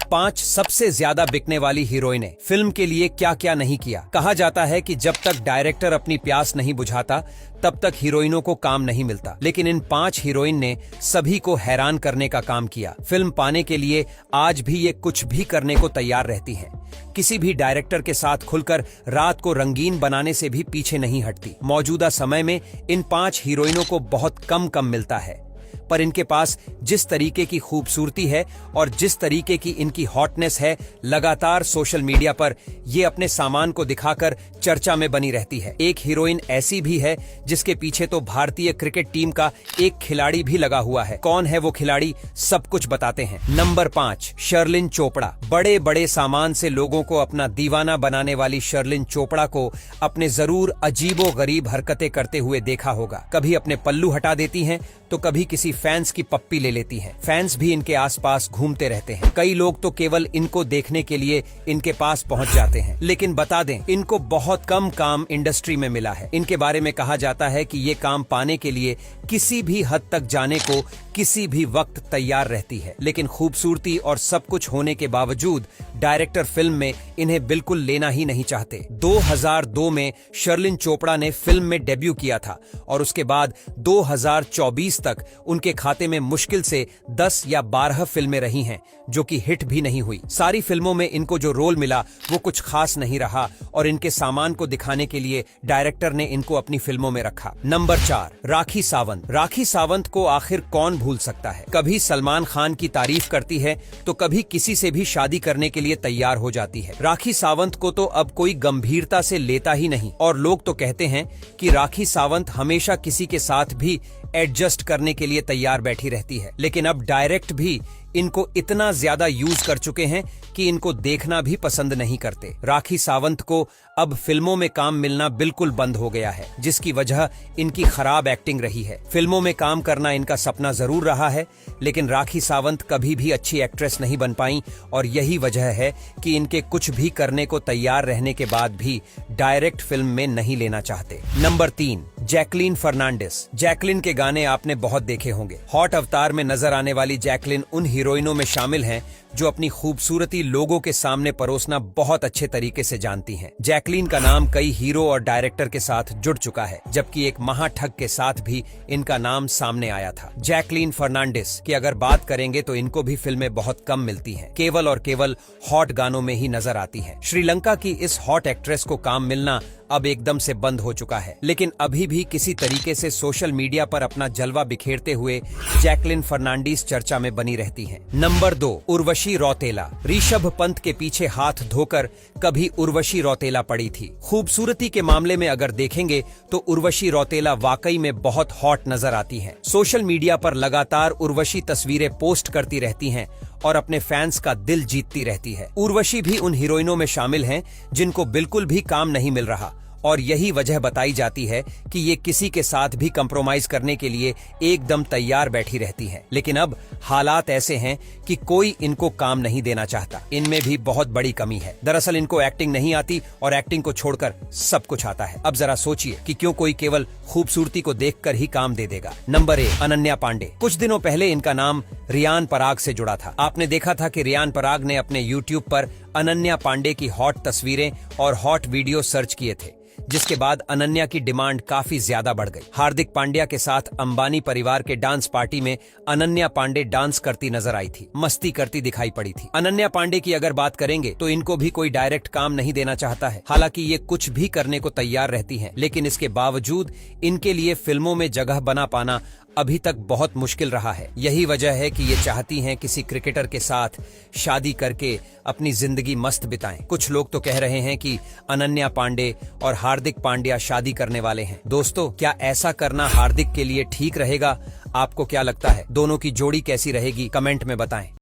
5 सबसे ज्यादा बिकने वाली हीरोइनें फिल्म के लिए क्या क्या नहीं किया। कहा जाता है कि जब तक डायरेक्टर अपनी प्यास नहीं बुझाता तब तक हीरोइनों को काम नहीं मिलता, लेकिन इन 5 हीरोइन ने सभी को हैरान करने का काम किया। फिल्म पाने के लिए आज भी ये कुछ भी करने को तैयार रहती हैं। किसी भी डायरेक्टर के साथ खुलकर रात को रंगीन बनाने से भी पीछे नहीं हटती। मौजूदा समय में इन 5 हीरोइनों को बहुत कम मिलता है, पर इनके पास जिस तरीके की खूबसूरती है और जिस तरीके की इनकी हॉटनेस है, लगातार सोशल मीडिया पर ये अपने सामान को दिखाकर चर्चा में बनी रहती है। एक हीरोइन ऐसी भी है जिसके पीछे तो भारतीय क्रिकेट टीम का एक खिलाड़ी भी लगा हुआ है। कौन है वो खिलाड़ी, सब कुछ बताते हैं। नंबर 5, शर्लिन चोपड़ा। बड़े बड़े सामान से लोगों को अपना दीवाना बनाने वाली शर्लिन चोपड़ा को अपने जरूर अजीबो गरीब हरकतें करते हुए देखा होगा। कभी अपने पल्लू हटा देती हैं तो कभी किसी फैंस की पप्पी ले लेती हैं। फैंस भी इनके आसपास घूमते रहते हैं। कई लोग तो केवल इनको देखने के लिए इनके पास पहुंच जाते हैं। लेकिन बता दें, इनको बहुत कम काम इंडस्ट्री में मिला है। इनके बारे में कहा जाता है कि ये काम पाने के लिए किसी भी हद तक जाने को किसी भी वक्त तैयार रहती है। लेकिन खूबसूरती और सब कुछ होने के बावजूद डायरेक्टर फिल्म में इन्हें बिल्कुल लेना ही नहीं चाहते। 2002 में शर्लिन चोपड़ा ने फिल्म में डेब्यू किया था और उसके बाद 2024 तक उनके खाते में मुश्किल से 10 या 12 फिल्में रही हैं, जो कि हिट भी नहीं हुई। सारी फिल्मों में इनको जो रोल मिला वो कुछ खास नहीं रहा और इनके सामान को दिखाने के लिए डायरेक्टर ने इनको अपनी फिल्मों में रखा। नंबर 4, राखी सावंत। राखी सावंत को आखिर कौन भूल सकता है। कभी सलमान खान की तारीफ करती है तो कभी किसी से भी शादी करने के लिए तैयार हो जाती है। राखी सावंत को तो अब कोई गंभीरता से लेता ही नहीं और लोग तो कहते हैं कि राखी सावंत हमेशा किसी के साथ भी एडजस्ट करने के लिए तैयार बैठी रहती है। लेकिन अब डायरेक्ट भी इनको इतना ज्यादा यूज कर चुके हैं कि इनको देखना भी पसंद नहीं करते। राखी सावंत को अब फिल्मों में काम मिलना बिल्कुल बंद हो गया है, जिसकी वजह इनकी खराब एक्टिंग रही है। फिल्मों में काम करना इनका सपना जरूर रहा है, लेकिन राखी सावंत कभी भी अच्छी एक्ट्रेस नहीं बन पाई और यही वजह है कि इनके कुछ भी करने को तैयार रहने के बाद भी डायरेक्ट फिल्म में नहीं लेना चाहते। Number 3, Jacqueline Fernandes. जैकलीन के गाने आपने बहुत देखे होंगे। हॉट अवतार में नजर आने वाली जैकलीन उन हीरोइनों में शामिल हैं जो अपनी खूबसूरती लोगों के सामने परोसना बहुत अच्छे तरीके से जानती हैं। जैकलीन का नाम कई हीरो और डायरेक्टर के साथ जुड़ चुका है, जबकि एक महाठग के साथ भी इनका नाम सामने आया था। जैकलीन फर्नांडिस की अगर बात करेंगे तो इनको भी फिल्में बहुत कम मिलती हैं, केवल और केवल हॉट गानों में ही नजर आती हैं। श्रीलंका की इस हॉट एक्ट्रेस को काम मिलना अब एकदम से बंद हो चुका है, लेकिन अभी भी किसी तरीके से सोशल मीडिया पर अपना जलवा बिखेरते हुए जैकलीन फर्नांडिस चर्चा में बनी रहती हैं। नंबर 2, उर्वशी रौतेला। ऋषभ पंत के पीछे हाथ धोकर कभी उर्वशी रौतेला पड़ी थी। खूबसूरती के मामले में अगर देखेंगे तो उर्वशी रौतेला वाकई में बहुत हॉट नजर आती हैं। सोशल मीडिया पर लगातार उर्वशी तस्वीरें पोस्ट करती रहती हैं और अपने फैंस का दिल जीतती रहती है। उर्वशी भी उन हीरोइनों में शामिल हैं जिनको बिल्कुल भी काम नहीं मिल रहा और यही वजह बताई जाती है कि ये किसी के साथ भी कंप्रोमाइज करने के लिए एकदम तैयार बैठी रहती हैं। लेकिन अब हालात ऐसे हैं कि कोई इनको काम नहीं देना चाहता। इनमें भी बहुत बड़ी कमी है। दरअसल इनको एक्टिंग नहीं आती और एक्टिंग को छोड़कर सब कुछ आता है। अब जरा सोचिए कि क्यों कोई केवल खूबसूरती को देखकर ही काम दे देगा। नंबर 1, अनन्या पांडे। कुछ दिनों पहले इनका नाम रियान पराग से जुड़ा था। आपने देखा था कि रियान पराग ने अपने YouTube पर अनन्या पांडे की हॉट तस्वीरें और हॉट वीडियो सर्च किए थे, जिसके बाद अनन्या की डिमांड काफी ज्यादा बढ़ गई। हार्दिक पांड्या के साथ अंबानी परिवार के डांस पार्टी में अनन्या पांडे डांस करती नजर आई थी, मस्ती करती दिखाई पड़ी थी। अनन्या पांडे की अगर बात करेंगे तो इनको भी कोई डायरेक्ट काम नहीं देना चाहता है। हालांकि ये कुछ भी करने को तैयार रहती हैं, लेकिन इसके बावजूद इनके लिए फिल्मों में जगह बना पाना अभी तक बहुत मुश्किल रहा है। यही वजह है कि ये चाहती हैं किसी क्रिकेटर के साथ शादी करके अपनी जिंदगी मस्त बिताएं। कुछ लोग तो कह रहे हैं कि अनन्या पांडे और हार्दिक पांड्या शादी करने वाले हैं। दोस्तों, क्या ऐसा करना हार्दिक के लिए ठीक रहेगा? आपको क्या लगता है? दोनों की जोड़ी कैसी रहेगी? कमेंट में बताएं।